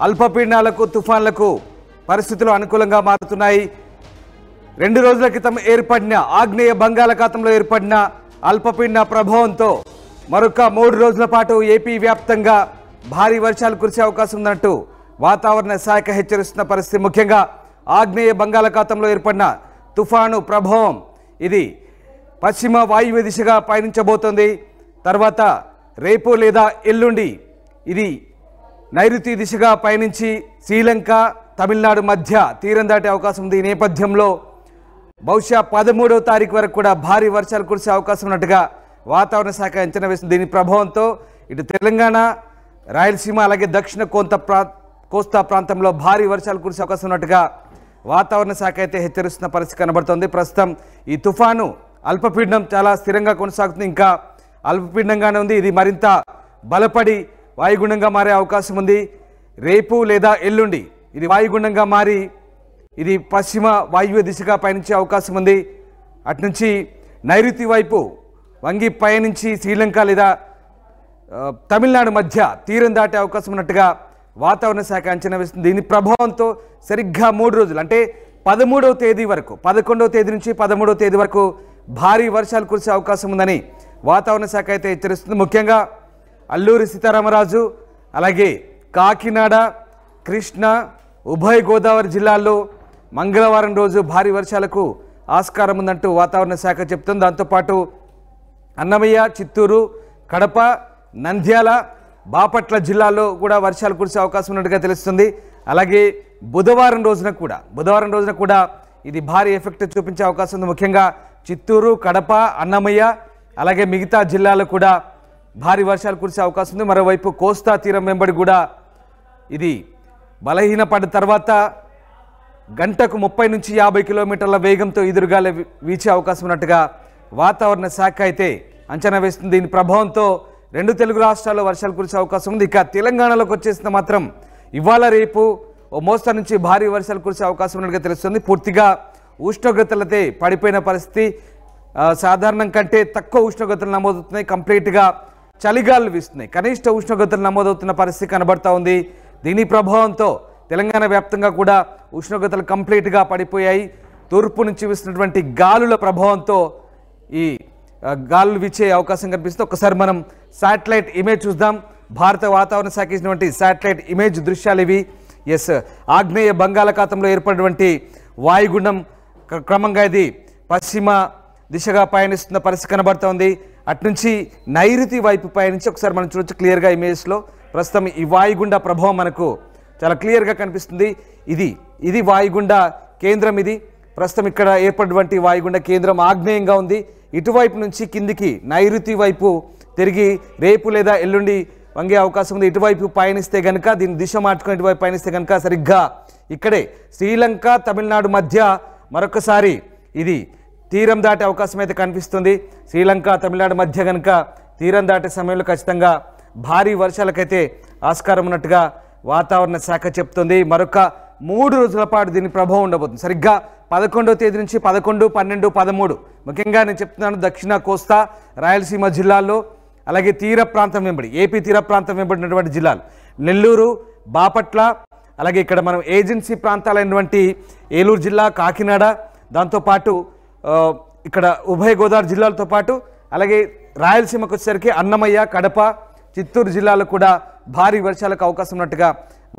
అల్పపీడనాలకు తుఫాన్లకు పరిస్థితులు అనుకూలంగా మారుతున్నాయి. 2 రోజుల క్రితం ఏర్పడిన ఆగ్నేయ బంగాళాఖాతంలో ఏర్పడిన అల్పపీడన ప్రభావంతో మరొక 3 రోజుల పాటు ఏపీ వ్యాప్తంగా భారీ వర్షాలు కురిసే అవకాశం ఉందంటూ వాతావరణ శాఖ హెచ్చరిస్తున్న పరిస్థితి. ముఖ్యంగా ఆగ్నేయ బంగాళాఖాతంలో ఏర్పడిన తుఫాను ప్రభావం ఇది పశ్చిమ వాయువ్య దిశగా పయనించబోతోంది. తర్వాత రేపు లేదా ఎల్లుండి ఇది నైరుతి దిశగా పయనించి శ్రీలంక తమిళనాడు మధ్య తీరం దాటే అవకాశం ఉంది. ఈ నేపథ్యంలో బహుశా 13వ తారీఖు వరకు కూడా భారీ వర్షాలు కురిసే అవకాశం ఉన్నట్టుగా వాతావరణ శాఖ అంచనా వేస్తుంది. దీని ప్రభావంతో ఇటు తెలంగాణ, రాయలసీమ అలాగే దక్షిణ కోస్తా ప్రాంతంలో భారీ వర్షాలు కురిసే అవకాశం ఉన్నట్టుగా వాతావరణ శాఖ అయితే హెచ్చరిస్తున్న పరిస్థితి కనబడుతోంది. ప్రస్తుతం ఈ తుఫాను అల్పపీడనం చాలా స్థిరంగా కొనసాగుతుంది, ఇంకా అల్పపీడనంగానే ఉంది. ఇది మరింత బలపడి వాయుగుండంగా మారే అవకాశం ఉంది. రేపు లేదా ఎల్లుండి ఇది వాయుగుండంగా మారి ఇది పశ్చిమ వాయువ్య దిశగా పయనించే అవకాశం ఉంది. అటునుంచి నైరుతి వైపు వంగి పయనించి శ్రీలంక లేదా తమిళనాడు మధ్య తీరం దాటే అవకాశం ఉన్నట్టుగా వాతావరణ శాఖ అంచనా వేస్తుంది. దీని ప్రభావంతో సరిగ్గా 3 రోజులు అంటే 13వ తేదీ వరకు 11వ తేదీ నుంచి 13వ తేదీ వరకు భారీ వర్షాలు కురిసే అవకాశం ఉందని వాతావరణ శాఖ అయితే హెచ్చరిస్తుంది. ముఖ్యంగా అల్లూరి సీతారామరాజు అలాగే కాకినాడ, కృష్ణా, ఉభయ గోదావరి జిల్లాల్లో మంగళవారం రోజు భారీ వర్షాలకు ఆస్కారం ఉందంటూ వాతావరణ శాఖ చెప్తుంది. దాంతోపాటు అన్నమయ్య, చిత్తూరు, కడప, నంద్యాల, బాపట్ల జిల్లాల్లో కూడా వర్షాలు కురిసే అవకాశం ఉన్నట్టుగా తెలుస్తుంది. అలాగే బుధవారం రోజున కూడా ఇది భారీ ఎఫెక్ట్ చూపించే అవకాశం ఉంది. ముఖ్యంగా చిత్తూరు, కడప, అన్నమయ్య అలాగే మిగతా జిల్లాలో కూడా భారీ వర్షాలు కురిసే అవకాశం ఉంది. మరోవైపు కోస్తా తీరం వెంబడి కూడా ఇది బలహీనపడ్డ తర్వాత గంటకు 30 నుంచి 50 కిలోమీటర్ల వేగంతో ఎదురుగాలి వీచే అవకాశం ఉన్నట్టుగా వాతావరణ శాఖ అయితే అంచనా వేస్తుంది. దీని ప్రభావంతో 2 తెలుగు రాష్ట్రాల్లో వర్షాలు కురిసే అవకాశం ఉంది. ఇక తెలంగాణలోకి వచ్చేసిన మాత్రం ఇవాళ రేపు ఓ మోస్తరు నుంచి భారీ వర్షాలు కురిసే అవకాశం ఉన్నట్టుగా తెలుస్తుంది. పూర్తిగా ఉష్ణోగ్రతలతో పడిపోయిన పరిస్థితి, సాధారణం కంటే తక్కువ ఉష్ణోగ్రతలు నమోదవుతున్నాయి. కంప్లీట్గా చలిగాలు వీస్తున్నాయి. కనిష్ట ఉష్ణోగ్రతలు నమోదవుతున్న పరిస్థితి కనబడతా ఉంది. దీని ప్రభావంతో తెలంగాణ వ్యాప్తంగా కూడా ఉష్ణోగ్రతలు కంప్లీట్గా పడిపోయాయి. తూర్పు నుంచి వీస్తున్నటువంటి గాలుల ప్రభావంతో ఈ గాలులు వీచే అవకాశం కనిపిస్తుంది. ఒకసారి మనం శాటిలైట్ ఇమేజ్ చూద్దాం. భారత వాతావరణ శాఖ ఇచ్చినటువంటి శాటిలైట్ ఇమేజ్ దృశ్యాలు ఇవి. ఆగ్నేయ బంగాళాఖాతంలో ఏర్పడినటువంటి వాయుగుండం క్రమంగా ఇది పశ్చిమ దిశగా పయనిస్తున్న పరిస్థితి కనబడుతోంది. అట్నుంచి నైరుతి వైపు పయనించి ఒకసారి మనం చూడొచ్చు క్లియర్గా ఇమేజ్లో. ప్రస్తుతం ఈ వాయుగుండ ప్రభావం మనకు చాలా క్లియర్గా కనిపిస్తుంది. ఇది వాయుగుండ కేంద్రం. ఇది ప్రస్తుతం ఇక్కడ ఏర్పడినటువంటి వాయుగుండ కేంద్రం ఆగ్నేయంగా ఉంది. ఇటువైపు నుంచి కిందికి నైరుతి వైపు తిరిగి రేపు లేదా ఎల్లుండి వంగే అవకాశం ఉంది. ఇటువైపు పయనిస్తే కనుక దీని దిశ మార్చుకుని ఇటువైపు పయనిస్తే కనుక సరిగ్గా ఇక్కడే శ్రీలంక తమిళనాడు మధ్య మరొకసారి ఇది తీరం దాటే అవకాశం అయితే కనిపిస్తుంది. శ్రీలంక తమిళనాడు మధ్య కనుక తీరం దాటే సమయంలో ఖచ్చితంగా భారీ వర్షాలకైతే ఆస్కారం ఉన్నట్టుగా వాతావరణ శాఖ చెప్తుంది. మరొక 3 రోజుల పాటు దీని ప్రభావం ఉండబోతుంది. సరిగ్గా 11వ తేదీ నుంచి 11, 12, 13 ముఖ్యంగా నేను చెప్తున్నాను దక్షిణ కోస్తా, రాయలసీమ జిల్లాల్లో అలాగే తీర ప్రాంతం వెంబడి ఏపీ తీర ప్రాంతం వెంబడినటువంటి జిల్లాలు నెల్లూరు, బాపట్ల అలాగే ఇక్కడ మనం ఏజెన్సీ ప్రాంతాలైనటువంటి ఏలూరు జిల్లా, కాకినాడ, దాంతోపాటు ఇక్కడ ఉభయ గోదావరి జిల్లాలతో పాటు అలాగే రాయలసీమకు వచ్చేసరికి అన్నమయ్య, కడప, చిత్తూరు జిల్లాలో కూడా భారీ వర్షాలకు అవకాశం ఉన్నట్టుగా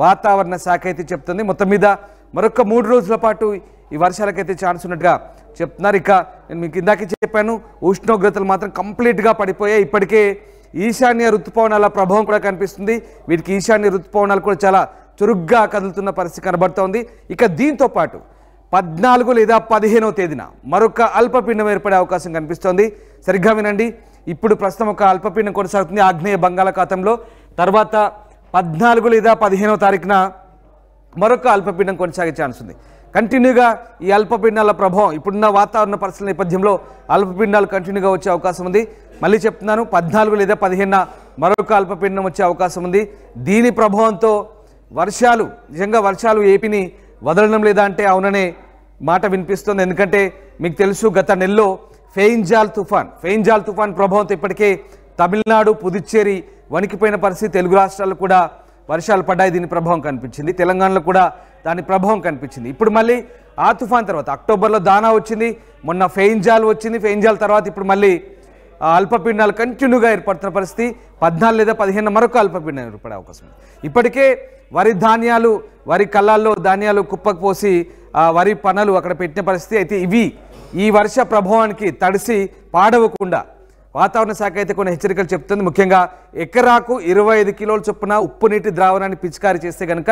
వాతావరణ శాఖ అయితే చెప్తుంది. మొత్తం మీద మరొక 3 రోజుల పాటు ఈ వర్షాలకైతే ఛాన్స్ ఉన్నట్టుగా చెప్తున్నారు. ఇక నేను మీకు ఇందాకే చెప్పాను, ఉష్ణోగ్రతలు మాత్రం కంప్లీట్గా పడిపోయాయి. ఇప్పటికే ఈశాన్య ఋతుపవనాల ప్రభావం కూడా కనిపిస్తుంది. వీటికి ఈశాన్య ఋతుపవనాలు కూడా చాలా చురుగ్గా కదులుతున్న పరిస్థితి కనబడుతోంది. ఇక దీంతో పాటు 14 లేదా 15వ తేదీన మరొక అల్పపీడనం ఏర్పడే అవకాశం కనిపిస్తోంది. సరిగ్గా వినండి, ఇప్పుడు ప్రస్తుతం ఒక అల్పపీడనం కొనసాగుతుంది ఆగ్నేయ బంగాళాఖాతంలో. తర్వాత 14 లేదా 15వ తారీఖున మరొక అల్పపీడనం కొనసాగే ఛాన్స్ ఉంది. కంటిన్యూగా ఈ అల్పపీడనాల ప్రభావం ఇప్పుడున్న వాతావరణ పరిస్థితుల నేపథ్యంలో అల్పపీడనాలు కంటిన్యూగా వచ్చే అవకాశం ఉంది. మళ్ళీ చెప్తున్నాను, 14 లేదా 15న మరొక అల్పపీడనం వచ్చే అవకాశం ఉంది. దీని ప్రభావంతో నిజంగా వర్షాలు ఏపీని వదలడం లేదా అంటే అవుననే మాట వినిపిస్తుంది. ఎందుకంటే మీకు తెలుసు గత నెలలో ఫెయింజాల్ తుఫాన్ ప్రభావంతో ఇప్పటికే తమిళనాడు, పుదుచ్చేరి వణికిపోయిన పరిస్థితి. తెలుగు రాష్ట్రాల్లో కూడా వర్షాలు పడ్డాయి, దీని ప్రభావం కనిపించింది. తెలంగాణలో కూడా దాని ప్రభావం కనిపించింది. ఇప్పుడు మళ్ళీ ఆ తుఫాన్ తర్వాత అక్టోబర్లో దానా వచ్చింది, మొన్న ఫెయింజాల్ వచ్చింది. ఫెయింజాల్ తర్వాత ఇప్పుడు మళ్ళీ అల్పపీడనాలు కంటిన్యూగా ఏర్పడుతున్న పరిస్థితి. 14 లేదా 15 మరొక అల్పపీడనం ఏర్పడే అవకాశం ఉంది. ఇప్పటికే వరి ధాన్యాలు, వరి కళ్ళాల్లో ధాన్యాలు కుప్పకు పోసి వరి పనలు అక్కడ పెట్టిన పరిస్థితి. అయితే ఇవి ఈ వర్ష ప్రభావానికి తడిసి పాడవకుండా వాతావరణ శాఖ అయితే కొన్ని హెచ్చరికలు చెప్తుంది. ముఖ్యంగా ఎకరాకు 25 కిలోల చొప్పున ఉప్పు నీటి ద్రావణాన్ని పిచికారీ చేస్తే కనుక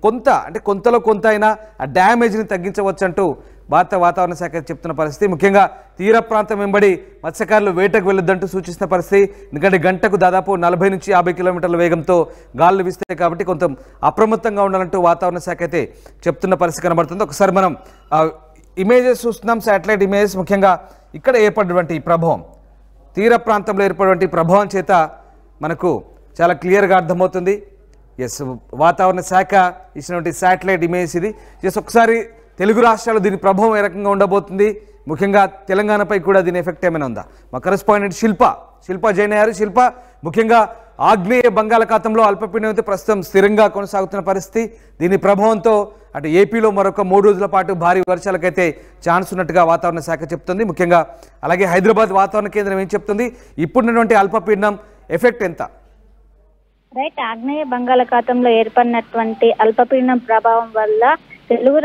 కొంత అంటే కొంతలో కొంత అయినా ఆ డ్యామేజ్ని తగ్గించవచ్చు అంటూ భారత వాతావరణ శాఖ చెప్తున్న పరిస్థితి. ముఖ్యంగా తీర ప్రాంతం వెంబడి మత్స్యకారులు వేటకు వెళ్ళొద్దంటూ సూచిస్తున్న పరిస్థితి. ఎందుకంటే గంటకు దాదాపు 40 నుంచి 50 కిలోమీటర్ల వేగంతో గాలులు వీస్తాయి కాబట్టి కొంత అప్రమత్తంగా ఉండాలంటూ వాతావరణ శాఖ అయితే చెప్తున్న పరిస్థితి కనబడుతుంది. ఒకసారి మనం ఇమేజెస్ చూస్తున్నాం, శాటిలైట్ ఇమేజెస్. ముఖ్యంగా ఇక్కడ ఏర్పడినటువంటి ప్రభావం, తీర ప్రాంతంలో ఏర్పడినటువంటి ప్రభావం చేత మనకు చాలా క్లియర్గా అర్థమవుతుంది. ఎస్, వాతావరణ శాఖ ఇచ్చినటువంటి శాటిలైట్ ఇమేజ్ ఇది. జస్ట్ ఒకసారి తెలుగు రాష్ట్రాలు దీని ప్రభావం ఏ రకంగా ఉండబోతుంది, ముఖ్యంగా తెలంగాణపై కూడా దీని ఎఫెక్ట్ ఏమైనా ఉందా? మా కరెస్పాండెంట్ శిల్ప జైన్ అయ్యారు. శిల్ప, ముఖ్యంగా ఆగ్నేయ బంగాళాఖాతంలో అల్పపీడనం అయితే ప్రస్తుతం స్థిరంగా కొనసాగుతున్న పరిస్థితి. దీని ప్రభావంతో అటు ఏపీలో మరొక 3 రోజుల పాటు భారీ వర్షాలకైతే ఛాన్స్ ఉన్నట్టుగా వాతావరణ శాఖ చెప్తుంది. ముఖ్యంగా అలాగే హైదరాబాద్ వాతావరణ కేంద్రం ఏం చెప్తుంది, ఇప్పుడున్నటువంటి అల్పపీడనం ఎఫెక్ట్ ఎంత? రైట్, ఆగ్నేయ బంగాళాఖాతంలో ఏర్పడినటువంటి అల్పపీడనం ప్రభావం వల్ల తెలుగు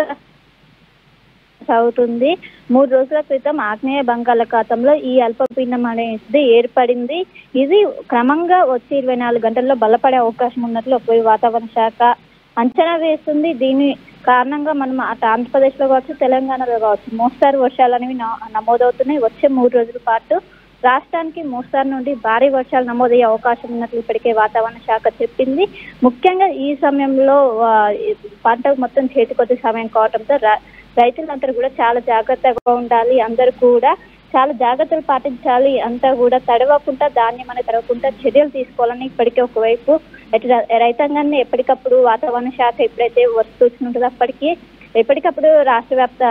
సాగుతుంది. 3 రోజుల క్రితం ఆగ్నేయ బంగాళాఖాతంలో ఈ అల్పపీడనం అనేది ఏర్పడింది. ఇది క్రమంగా వచ్చి 24 గంటల్లో బలపడే అవకాశం ఉన్నట్లు ఒక వాతావరణ శాఖ అంచనా వేస్తుంది. దీని కారణంగా మనం అటు ఆంధ్రప్రదేశ్లో కావచ్చు, తెలంగాణలో కావచ్చు మోస్తారు వర్షాలు అనేవి నమోదవుతున్నాయి. వచ్చే 3 రోజుల పాటు రాష్ట్రానికి మోస్తారు నుండి భారీ వర్షాలు నమోదయ్యే అవకాశం ఉన్నట్లు ఇప్పటికే వాతావరణ శాఖ చెప్పింది. ముఖ్యంగా ఈ సమయంలో పంట మొత్తం చేతికొచ్చే సమయం కావడంతో రైతులందరూ కూడా చాలా జాగ్రత్తగా ఉండాలి. అందరూ కూడా చాలా జాగ్రత్తలు పాటించాలి. అంతా కూడా తడవకుండా, ధాన్యం అనేది తడవకుండా చర్యలు తీసుకోవాలని ఇప్పటికే ఒకవైపు రైతాంగాన్ని ఎప్పటికప్పుడు వాతావరణ శాఖ ఎప్పుడైతే వస్తుంటుందో అప్పటికి ఎప్పటికప్పుడు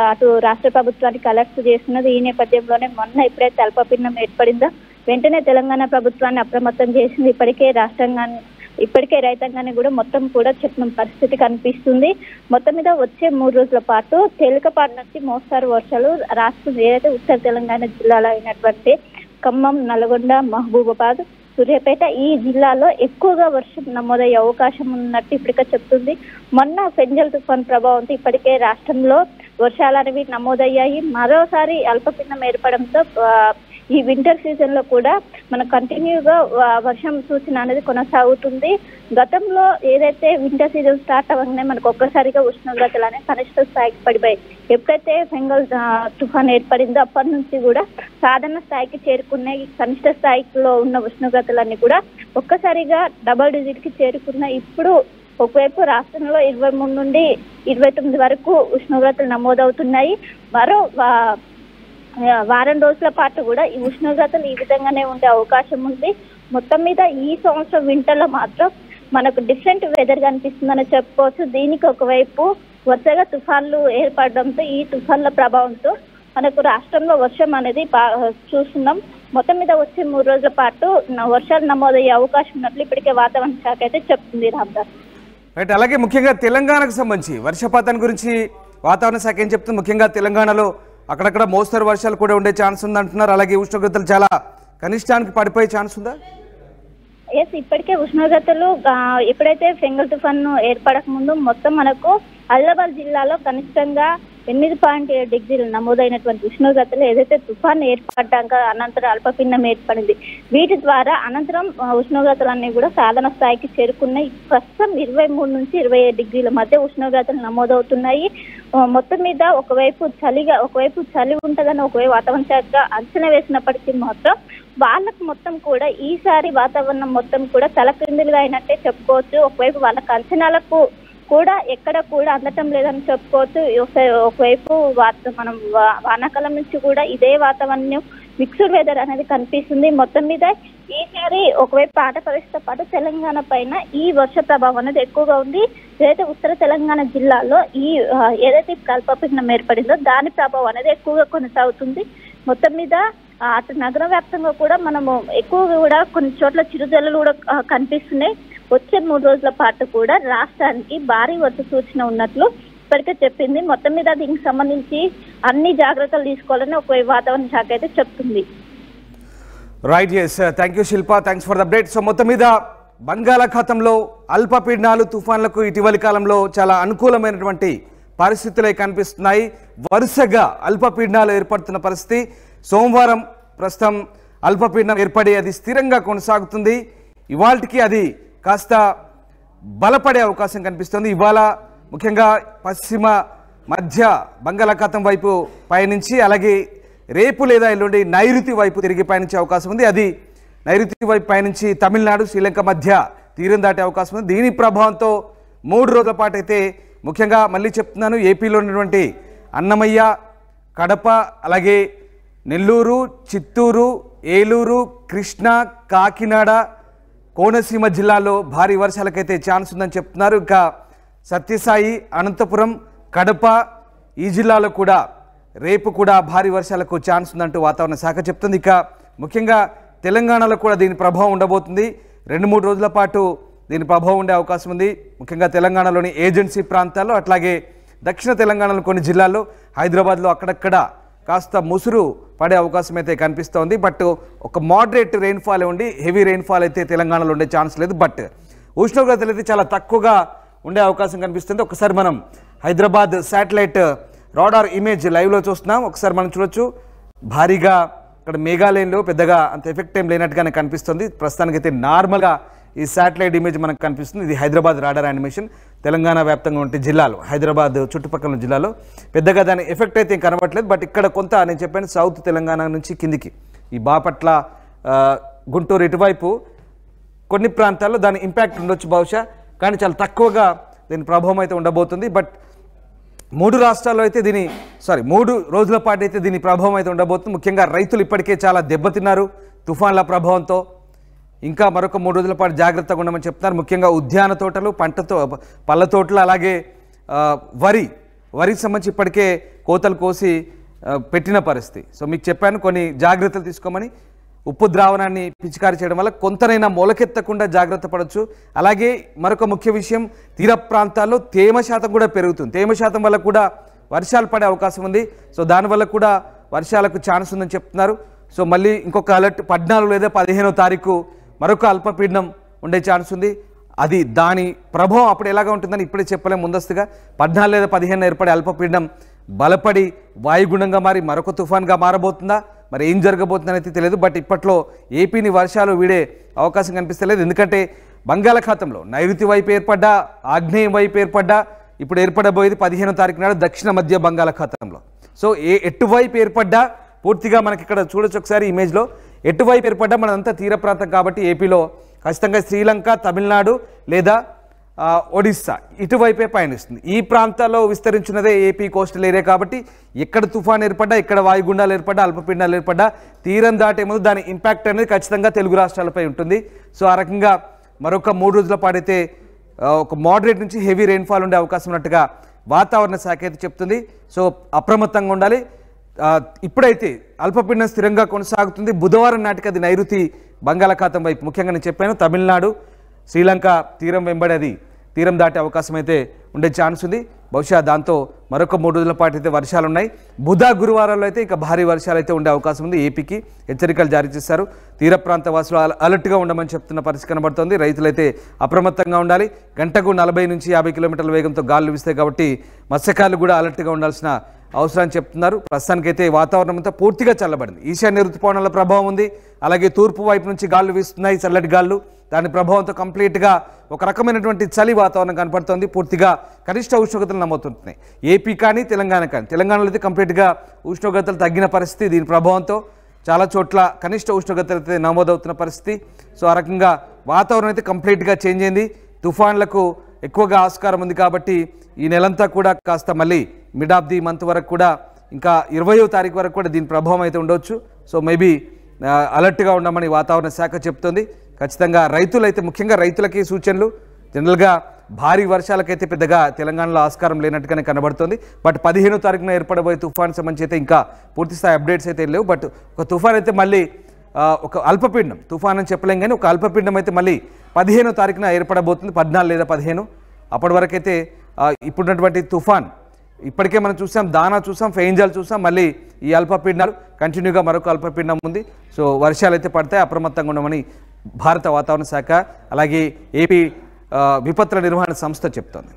అటు రాష్ట్ర ప్రభుత్వానికి అలర్ట్ చేస్తున్నది. ఈ నేపథ్యంలోనే మొన్న ఎప్పుడైతే అల్పపీడనం ఏర్పడిందో వెంటనే తెలంగాణ ప్రభుత్వాన్ని అప్రమత్తం చేసింది. ఇప్పటికే రైతాంగాన్ని కూడా మొత్తం కూడా చెప్పిన పరిస్థితి కనిపిస్తుంది. మొత్తం మీద వచ్చే 3 రోజుల పాటు తేలికపాటి నుంచి మోస్తారు వర్షాలు రాష్ట్రం ఏదైతే ఉత్తర తెలంగాణ జిల్లాలో అయినటువంటి ఖమ్మం, నల్గొండ, మహబూబాబాద్, సూర్యాపేట ఈ జిల్లాలో ఎక్కువగా వర్షం నమోదయ్యే అవకాశం ఉన్నట్టు ఇప్పటికే చెప్తుంది. మొన్న ఫెంజల్ తుఫాన్ ప్రభావంతో ఇప్పటికే రాష్ట్రంలో వర్షాలు అనేవి నమోదయ్యాయి. మరోసారి అల్పపీడనం ఏర్పడంతో ఈ వింటర్ సీజన్ లో కూడా మన కంటిన్యూగా వర్షం సూచన అనేది కొనసాగుతుంది. గతంలో ఏదైతే వింటర్ సీజన్ స్టార్ట్ అవ్వగానే మనకు ఒక్కసారిగా ఉష్ణోగ్రతలు అనేవి కనిష్ట స్థాయికి పడిపోయాయి. ఎప్పుడైతే ఫెంగల్ తుఫాన్ ఏర్పడిందో అప్పటి నుంచి కూడా సాధారణ స్థాయికి చేరుకున్నాయి. కనిష్ట స్థాయిలో ఉన్న ఉష్ణోగ్రతలన్నీ కూడా ఒక్కసారిగా డబుల్ డిజిట్ కి చేరుకున్నాయి. ఇప్పుడు ఒకవైపు రాష్ట్రంలో 23 నుండి 29 వరకు ఉష్ణోగ్రతలు నమోదవుతున్నాయి. మరో వారం రోజుల పాటు కూడా ఈ ఉష్ణోగ్రతలు ఈ విధంగానే ఉండే అవకాశం ఉంది. మొత్తం మీద ఈ సంవత్సరం వింటర్లో మాత్రం మనకు డిఫరెంట్ వెదర్ కనిపిస్తుందని చెప్పుకోవచ్చు. దీనికి ఒకవైపు వరుసగా తుఫాన్లు ఏర్పడడంతో ఈ తుఫాన్ల ప్రభావంతో మనకు రాష్ట్రంలో వర్షం అనేది చూస్తున్నాం. మొత్తం మీద వచ్చే 3 రోజుల పాటు వర్షాలు నమోదయ్యే అవకాశం ఉన్నట్లు ఇప్పటికే వాతావరణ శాఖ అయితే చెప్తుంది. రామ్దాస్, రైట్. అలాగే ముఖ్యంగా తెలంగాణకు సంబంధించి వర్షపాతం గురించి వాతావరణ శాఖ ఏం చెప్తుంది? ముఖ్యంగా తెలంగాణలో అక్కడక్కడ మోస్తరు వర్షాలు కూడా ఉండే ఛాన్స్ ఉంది అంటున్నారు. అలాగే ఉష్ణోగ్రతలు చాలా కనిష్టానికి పడిపోయే ఛాన్స్ ఉందా? ఎస్, ఇప్పటికే ఉష్ణోగ్రతలు ఎప్పుడైతే ఫెంగల్ తుఫాన్ ఏర్పడక ముందు మొత్తం మనకు ఆదిలాబాద్ జిల్లాలో కనిష్టంగా 8.7 డిగ్రీలు నమోదైనటువంటి ఉష్ణోగ్రతలు ఏదైతే తుఫాన్ ఏర్పడ్డాక అనంతరం అల్పపీడనం ఏర్పడింది, వీటి ద్వారా అనంతరం ఉష్ణోగ్రతలన్నీ కూడా సాధారణ స్థాయికి చేరుకున్నాయి. ప్రస్తుతం 23 నుంచి 27 డిగ్రీల మధ్య ఉష్ణోగ్రతలు నమోదవుతున్నాయి. మొత్తం మీద ఒకవైపు చలి ఉంటుందని ఒకవైపు వాతావరణ శాఖ అంచనా వేసినప్పటికీ మాత్రం వాళ్ళకు మొత్తం కూడా ఈసారి వాతావరణం మొత్తం కూడా తలక్రిందులుగా అయినట్టే చెప్పుకోవచ్చు. ఒకవైపు వాళ్ళకి అంచనాలకు కూడా ఎక్కడ కూడా అందటం లేదని చెప్పుకోవచ్చు. ఒకవైపు మనం వానాకాలం నుంచి కూడా ఇదే వాతావరణం మిక్స్డ్ వెదర్ అనేది కనిపిస్తుంది. మొత్తం మీద ఈసారి ఒకవైపు ఆంధ్రప్రదేశ్తో పాటు తెలంగాణ పైన ఈ వర్ష ప్రభావం అనేది ఎక్కువగా ఉంది. ఏదైతే ఉత్తర తెలంగాణ జిల్లాలో ఏదైతే అల్పపీడనం ఏర్పడిందో దాని ప్రభావం అనేది ఎక్కువగా కొనసాగుతుంది. మొత్తం మీద అటు నగర వ్యాప్తంగా కూడా మనము ఎక్కువగా కూడా కొన్ని చోట్ల చిరుజల్లులు కూడా కనిపిస్తున్నాయి. వచ్చే 3 రోజుల పాటు కూడా రాష్ట్రానికి భారీ వర్ష సూచన ఉన్నట్లు ఇప్పటికే చెప్పింది. మొత్తం మీద దీనికి సంబంధించి అన్ని జాగ్రత్తలు తీసుకోవాలని ఒక వాతావరణ శాఖ అయితే చెప్తుంది. Right, yes, thank you Shilpa, thanks for the update. So మొత్తం మీద బంగాళాఖాతంలో అల్పపీడనాలు తుఫాన్లకు ఇటీవలి కాలంలో చాలా అనుకూలమైనటువంటి పరిస్థితులే కనిపిస్తున్నాయి. వరుసగా అల్పపీడనాలు ఏర్పడుతున్న పరిస్థితి. సోమవారం ప్రస్తుతం అల్పపీడనం ఏర్పడి అది స్థిరంగా కొనసాగుతుంది. ఇవాళకి అది కాస్త బలపడే అవకాశం కనిపిస్తుంది. ఇవాళ ముఖ్యంగా పశ్చిమ మధ్య బంగాళాఖాతం వైపు పయనించి అలాగే రేపు లేదా ఎల్లుండి నైరుతి వైపు తిరిగి పయనించే అవకాశం ఉంది. అది నైరుతి వైపు పయనించి తమిళనాడు శ్రీలంక మధ్య తీరం దాటే అవకాశం ఉంది. దీని ప్రభావంతో 3 రోజుల పాటు అయితే ముఖ్యంగా మళ్ళీ చెప్తున్నాను, ఏపీలో ఉన్నటువంటి అన్నమయ్య, కడప, అలాగే నెల్లూరు, చిత్తూరు, ఏలూరు, కృష్ణా, కాకినాడ, కోనసీమ జిల్లాలో భారీ వర్షాలకైతే ఛాన్స్ ఉందని చెప్తున్నారు. ఇంకా సత్యసాయి, అనంతపురం, కడప ఈ జిల్లాలో కూడా రేపు కూడా భారీ వర్షాలకు ఛాన్స్ ఉందంటూ వాతావరణ శాఖ చెప్తుంది. ఇక ముఖ్యంగా తెలంగాణలో కూడా దీని ప్రభావం ఉండబోతుంది. 2-3 రోజుల పాటు దీని ప్రభావం ఉండే అవకాశం ఉంది. ముఖ్యంగా తెలంగాణలోని ఏజెన్సీ ప్రాంతాల్లో, అట్లాగే దక్షిణ తెలంగాణలో కొన్ని జిల్లాల్లో, హైదరాబాద్లో అక్కడక్కడ కాస్త ముసురు పడే అవకాశం అయితే కనిపిస్తోంది. బట్ ఒక మోడరేట్ రెయిన్ఫాల్ ఉండి హెవీ రెయిన్ఫాల్ అయితే తెలంగాణలో ఉండే ఛాన్స్ లేదు. బట్ ఉష్ణోగ్రతలు అయితే చాలా తక్కువగా ఉండే అవకాశం కనిపిస్తుంది. ఒకసారి మనం హైదరాబాద్ శాటిలైట్ రాడార్ ఇమేజ్ లైవ్లో చూస్తున్నాం. ఒకసారి మనం చూడొచ్చు, భారీగా ఇక్కడ మేఘాలయంలో పెద్దగా అంత ఎఫెక్ట్ ఏం లేనట్టుగానే కనిపిస్తుంది. ప్రస్తుతానికైతే నార్మల్గా ఈ శాటిలైట్ ఇమేజ్ మనకు కనిపిస్తుంది. ఇది హైదరాబాద్ రాడార్ యానిమేషన్. తెలంగాణ వ్యాప్తంగా ఉంటే జిల్లాలో, హైదరాబాద్ చుట్టుపక్కల జిల్లాలో పెద్దగా దాని ఎఫెక్ట్ అయితే ఏం కనబడట్లేదు. బట్ ఇక్కడ కొంత నేను చెప్పాను, సౌత్ తెలంగాణ నుంచి కిందికి ఈ బాపట్ల, గుంటూరు ఇటువైపు కొన్ని ప్రాంతాల్లో దాని ఇంపాక్ట్ ఉండొచ్చు బహుశా, కానీ చాలా తక్కువగా దీని ప్రభావం అయితే ఉండబోతుంది. బట్ 3 రాష్ట్రాల్లో అయితే 3 రోజుల పాటు అయితే దీని ప్రభావం అయితే ఉండబోతుంది. ముఖ్యంగా రైతులు ఇప్పటికే చాలా దెబ్బతిన్నారు తుఫాన్ల ప్రభావంతో. ఇంకా మరొక 3 రోజుల పాటు జాగ్రత్తగా ఉండమని చెప్తున్నారు. ముఖ్యంగా ఉద్యాన తోటలు, పళ్ళ తోటలు, అలాగే వరికి సంబంధించి ఇప్పటికే కోతలు కోసి పెట్టిన పరిస్థితి. సో మీకు చెప్పాను కొన్ని జాగ్రత్తలు తీసుకోమని. ఉప్పు ద్రావణాన్ని పిచికారి చేయడం వల్ల కొంతనైనా మొలకెత్తకుండా జాగ్రత్త పడవచ్చు. అలాగే మరొక ముఖ్య విషయం, తీర ప్రాంతాల్లో తేమ శాతం కూడా పెరుగుతుంది. తేమ శాతం వల్ల కూడా వర్షాలు పడే అవకాశం ఉంది. సో దానివల్ల కూడా వర్షాలకు ఛాన్స్ ఉందని చెప్తున్నారు. సో మళ్ళీ ఇంకొక అలర్ట్ 14 లేదా 15వ తారీఖు మరొక అల్పపీడనం ఉండే ఛాన్స్ ఉంది. అది దాని ప్రభావం అప్పుడు ఎలాగా ఉంటుందని ఇప్పుడే చెప్పలేము ముందస్తుగా. 14 లేదా 15 ఏర్పడే అల్పపీడనం బలపడి వాయుగుండంగా మారి మరొక తుఫాన్గా మారబోతుందా, మరి ఏం జరగబోతుందని అయితే తెలియదు. బట్ ఇప్పట్లో ఏపీని వర్షాలు వీడే అవకాశం కనిపిస్తలేదు. ఎందుకంటే బంగాళాఖాతంలో నైరుతి వైపు ఏర్పడ్డా, ఆగ్నేయం వైపు ఏర్పడ్డా, ఇప్పుడు ఏర్పడబోయేది 15వ తారీఖు నాడు దక్షిణ మధ్య బంగాళాఖాతంలో. సో ఎటువైపు ఏర్పడ్డా పూర్తిగా మనకి ఇక్కడ చూడొచ్చు ఒకసారి ఇమేజ్లో, ఎటువైపు ఏర్పడ్డా మనంతా తీర ప్రాంతం కాబట్టి ఏపీలో ఖచ్చితంగా శ్రీలంక, తమిళనాడు లేదా ఒడిస్సా ఇటువైపే పయనిస్తుంది. ఈ ప్రాంతాల్లో విస్తరించినదే ఏపీ కోస్టల్ ఏరియా కాబట్టి ఎక్కడ తుఫాన్ ఏర్పడ్డా, ఇక్కడ వాయుగుండాలు ఏర్పడ్డా, అల్పపీడనాలు ఏర్పడ్డా తీరం దాటే ముందు దాని ఇంపాక్ట్ అనేది ఖచ్చితంగా తెలుగు రాష్ట్రాలపై ఉంటుంది. సో ఆ రకంగా మరొక 3 రోజుల పాటైతే ఒక మోడరేట్ నుంచి హెవీ రెయిన్ఫాల్ ఉండే అవకాశం ఉన్నట్టుగా వాతావరణ శాఖ అయితే చెప్తుంది. సో అప్రమత్తంగా ఉండాలి. ఇప్పుడైతే అల్పపీడనం స్థిరంగా కొనసాగుతుంది. బుధవారం నాటికి అది నైరుతి బంగాళాఖాతం వైపు, ముఖ్యంగా నేను చెప్పాను తమిళనాడు, శ్రీలంక తీరం వెంబడి అది తీరం దాటే అవకాశం అయితే ఉండే ఛాన్స్ ఉంది. బహుశా దాంతో మరొక 3 రోజుల పాటు అయితే వర్షాలు ఉన్నాయి. బుధ గురువారాల్లో అయితే ఇక భారీ వర్షాలు అయితే ఉండే అవకాశం ఉంది. ఏపీకి హెచ్చరికలు జారీ చేశారు. తీర ప్రాంత వాసులు అలర్ట్గా ఉండమని చెప్తున్న పరిస్థితి కనబడుతోంది. రైతులైతే అప్రమత్తంగా ఉండాలి. గంటకు 40 నుంచి 50 కిలోమీటర్ల వేగంతో గాలులు వీస్తాయి కాబట్టి మత్స్యకారులు కూడా అలర్ట్గా ఉండాల్సిన అవసరాన్ని చెప్తున్నారు. ప్రస్తుతానికైతే వాతావరణం అంతా పూర్తిగా చల్లబడింది. ఈశాన్య ఋతుపవనాల ప్రభావం ఉంది. అలాగే తూర్పు వైపు నుంచి గాలులు వీస్తున్నాయి, చల్లటి గాలులు. దాని ప్రభావంతో కంప్లీట్గా ఒక రకమైనటువంటి చలి వాతావరణం కనపడుతోంది. పూర్తిగా కనిష్ట ఉష్ణోగ్రతలు నమోదుతున్నాయి. ఏపీ కానీ తెలంగాణ కానీ, తెలంగాణలో అయితే కంప్లీట్గా ఉష్ణోగ్రతలు తగ్గిన పరిస్థితి. దీని ప్రభావంతో చాలా చోట్ల కనిష్ట ఉష్ణోగ్రతలు అయితే నమోదవుతున్న పరిస్థితి. సో ఆ రకంగా వాతావరణం అయితే కంప్లీట్గా చేంజ్ అయింది. తుఫాన్లకు ఎక్కువగా ఆస్కారం ఉంది కాబట్టి ఈ నెలంతా కూడా కాస్త మళ్ళీ మిడ్ ఆఫ్ ది మంత్ వరకు కూడా, ఇంకా 20వ తారీఖు వరకు కూడా దీని ప్రభావం అయితే ఉండవచ్చు. సో మేబీ అలర్ట్గా ఉండమని వాతావరణ శాఖ చెప్తోంది. ఖచ్చితంగా రైతులైతే, ముఖ్యంగా రైతులకి సూచనలు. జనరల్గా భారీ వర్షాలకైతే పెద్దగా తెలంగాణలో ఆస్కారం లేనట్టుగానే కనబడుతుంది. బట్ 15వ తారీఖున ఏర్పడబోయే తుఫాన్ సంబంధించి అయితే ఇంకా పూర్తిస్థాయి అప్డేట్స్ అయితే లేవు. బట్ ఒక తుఫాన్ అయితే మళ్ళీ ఒక అల్పపీడనం, తుఫాన్ అని చెప్పలేం కానీ ఒక అల్పపీడనం అయితే మళ్ళీ 15వ తారీఖున ఏర్పడబోతుంది, 14 లేదా 15. అప్పటి వరకైతే ఇప్పుడున్నటువంటి తుఫాన్ ఇప్పటికే మనం చూసాం, దానా చూసాం, ఫెయింజాల్ చూసాం, మళ్ళీ ఈ అల్పపీడనాలు కంటిన్యూగా మరొక అల్పపీడనం ఉంది. సో వర్షాలు అయితే పడతాయి, అప్రమత్తంగా ఉండమని భారత వాతావరణ శాఖ అలాగే ఏపీ విపత్తుల నిర్వహణ సంస్థ చెప్తోంది.